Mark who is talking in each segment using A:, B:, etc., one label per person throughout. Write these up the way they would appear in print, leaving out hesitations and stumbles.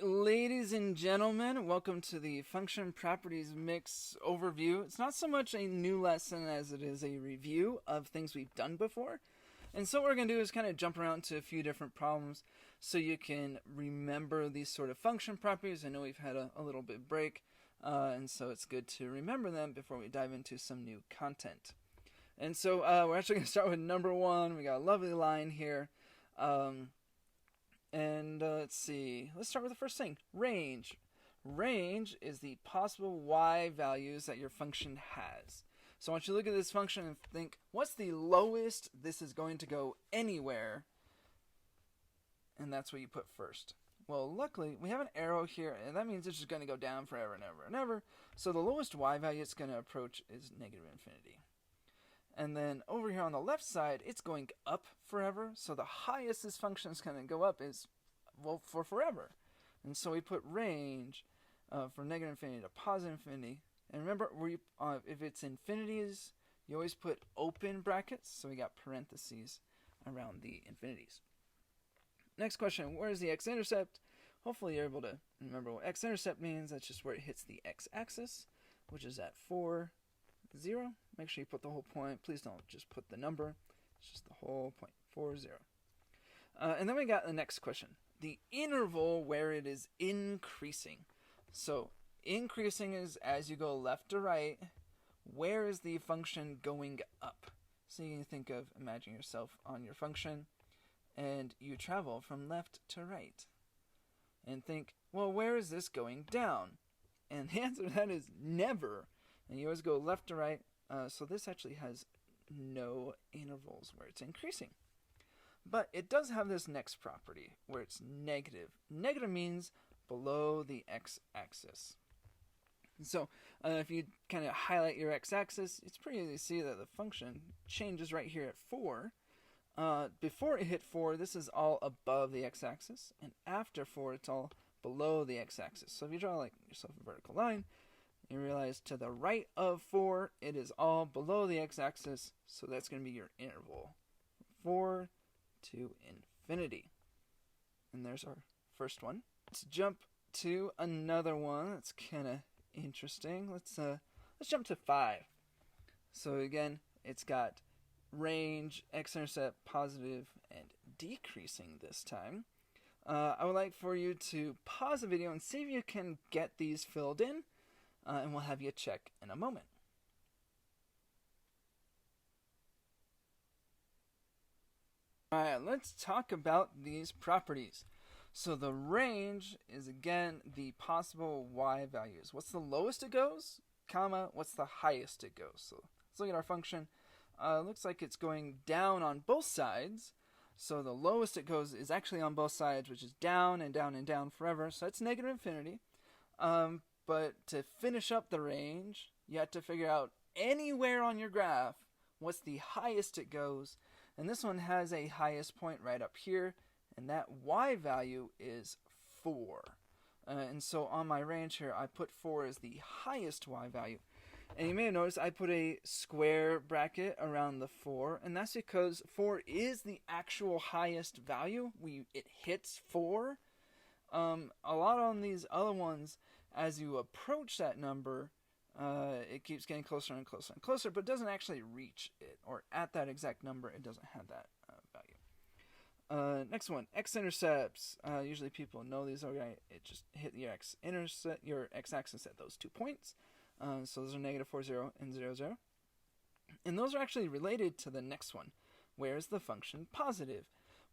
A: Ladies and gentlemen, welcome to the Function Properties Mix overview. It's not so much a new lesson as it is a review of things we've done before. And so what we're going to do is kind of jump around to a few different problems so you can remember these sort of function properties. I know we've had a little bit break, and so it's good to remember them before we dive into some new content. And so we're actually going to start with number one. We got a lovely line here. Let's see. Let's start with the first thing. Range. Range is the possible y values that your function has. So I want you to look at this function and think, what's the lowest this is going to go anywhere? And that's what you put first. Well, luckily, we have an arrow here, and that means it's just going to go down forever and ever and ever. So the lowest y value it's going to approach is negative infinity. And then over here on the left side, it's going up forever. So the highest this function is going to go up is, well, for forever. And so we put range from negative infinity to positive infinity. And remember, if it's infinities, you always put open brackets. So we got parentheses around the infinities. Next question, where is the x-intercept? Hopefully you're able to remember what x-intercept means. That's just where it hits the x-axis, which is at 4, 0. Make sure you put the whole point. Please don't just put the number. It's just the whole point, 4, 0. And then we got the next question. The interval where it is increasing. So increasing is as you go left to right. Where is the function going up? So you can think of, imagine yourself on your function, and you travel from left to right. And think, well, where is this going down? And the answer to that is never. And you always go left to right. So this actually has no intervals where it's increasing. But it does have this next property where it's negative. Negative means below the x-axis. So if you kind of highlight your x-axis, it's pretty easy to see that the function changes right here at 4. Before it hit 4, this is all above the x-axis. And after 4, it's all below the x-axis. So if you draw like yourself a vertical line, you realize to the right of 4, it is all below the x-axis, so that's going to be your interval. 4 to infinity. And there's our first one. Let's jump to another one that's kind of interesting. Let's jump to 5. So again, it's got range, x-intercept, positive, and decreasing this time. I would like for you to pause the video and see if you can get these filled in. And we'll have you check in a moment. Alright, let's talk about these properties. So the range is, again, the possible y values. What's the lowest it goes, comma, what's the highest it goes? So let's look at our function. Looks like it's going down on both sides. So the lowest it goes is actually on both sides, which is down and down and down forever. So that's negative infinity. But to finish up the range, you have to figure out anywhere on your graph what's the highest it goes. And this one has a highest point right up here, and that y value is 4. And so on my range here, I put 4 as the highest y value. And you may have noticed I put a square bracket around the 4, and that's because 4 is the actual highest value. It hits 4. A lot on these other ones, as you approach that number, it keeps getting closer and closer and closer, but doesn't actually reach it, or at that exact number, it doesn't have that value. Next one, x-intercepts. Usually people know these already. It just hit your x-axis at those 2 points. So those are negative 4, 0, and 0, 0. And those are actually related to the next one. Where is the function positive?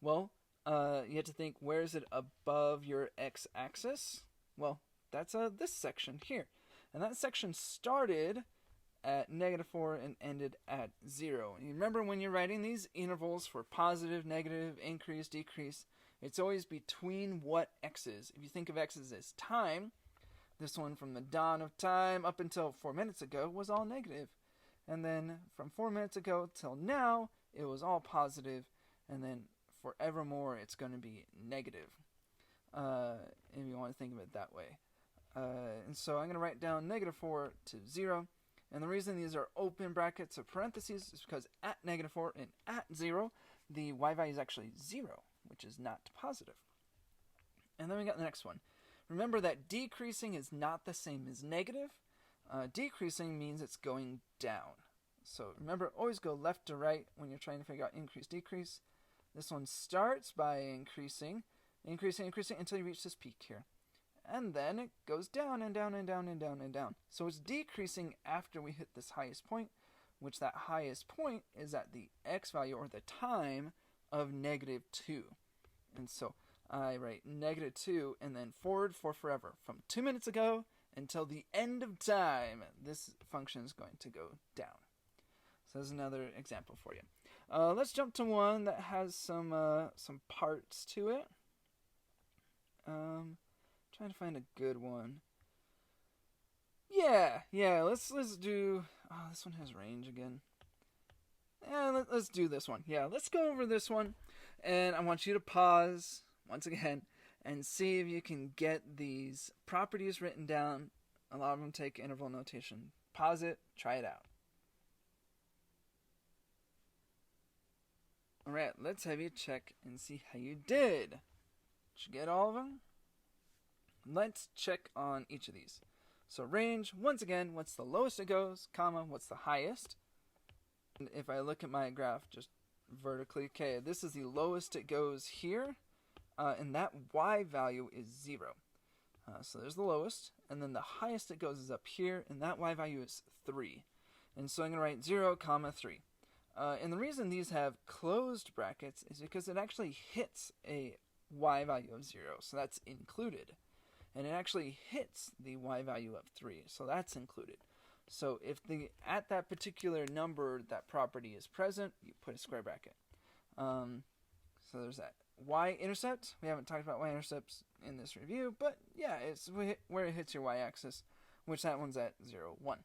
A: Well, you have to think, where is it above your x-axis? Well, that's this section here. And that section started at negative 4 and ended at 0. And you remember when you're writing these intervals for positive, negative, increase, decrease, it's always between what x is. If you think of x as time, this one from the dawn of time up until 4 minutes ago was all negative. And then from 4 minutes ago till now, it was all positive. And then forevermore, it's going to be negative. If you want to think of it that way. And so I'm going to write down negative 4 to 0. And the reason these are open brackets of parentheses is because at negative 4 and at 0, the y value is actually 0, which is not positive. And then we got the next one. remember that decreasing is not the same as negative. Decreasing means it's going down. So remember, always go left to right when you're trying to figure out increase, decrease. This one starts by increasing until you reach this peak here. And then it goes down and down and down and down and down. So it's decreasing after we hit this highest point, which that highest point is at the x value, or the time, of -2. And so I write -2 and then forward for forever. From 2 minutes ago until the end of time, this function is going to go down. So there's another example for you. Let's jump to one that has some parts to it. Trying to find a good one. Yeah. Let's do. Oh, this one has range again. Yeah, let's do this one. Yeah, let's go over this one, and I want you to pause once again and see if you can get these properties written down. A lot of them take interval notation. Pause it. Try it out. Alright, let's have you check and see how you did. Did you get all of them? Let's check on each of these. So range, once again, what's the lowest it goes, comma, what's the highest? And if I look at my graph just vertically, okay, this is the lowest it goes here, and that y value is 0. So there's the lowest, and then the highest it goes is up here, and that y value is 3. And so I'm going to write 0, comma 3. And the reason these have closed brackets is because it actually hits a y value of 0, so that's included. And it actually hits the y value of 3, so that's included. So if at that particular number that property is present, you put a square bracket. So there's that. Y-intercept, we haven't talked about y-intercepts in this review, but yeah, it's where it hits your y-axis, which that one's at 0, 1.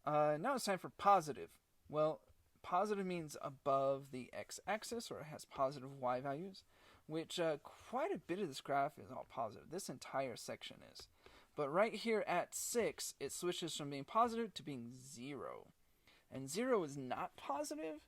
A: Now it's time for positive. Well, positive means above the x-axis, or it has positive y values, which quite a bit of this graph is all positive. This entire section is. But right here at 6, it switches from being positive to being 0. And 0 is not positive,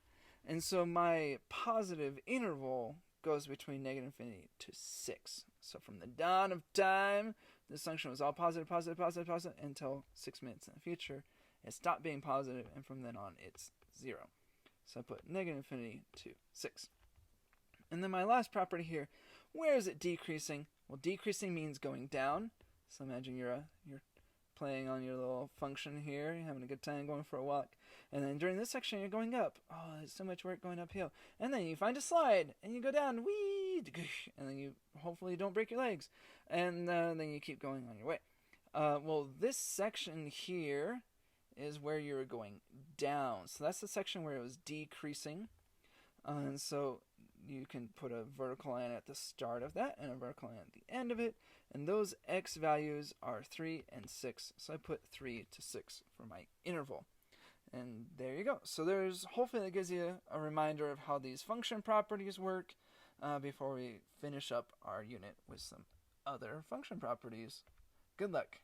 A: and so my positive interval goes between -infinity to 6. So from the dawn of time, this function was all positive, positive, positive, positive, until 6 minutes in the future. It stopped being positive, and from then on, it's 0. So I put -infinity to 6. And then my last property here, where is it decreasing? Well, decreasing means going down. So imagine you're playing on your little function here, you're having a good time going for a walk. And then during this section, you're going up. Oh, there's so much work going uphill. And then you find a slide, and you go down, whee, and then you hopefully don't break your legs. And then you keep going on your way. Well, this section here is where you're going down. So that's the section where it was decreasing. And so you can put a vertical line at the start of that and a vertical line at the end of it. And those x values are 3 and 6. So I put 3 to 6 for my interval. And there you go. So hopefully that gives you a reminder of how these function properties work before we finish up our unit with some other function properties. Good luck.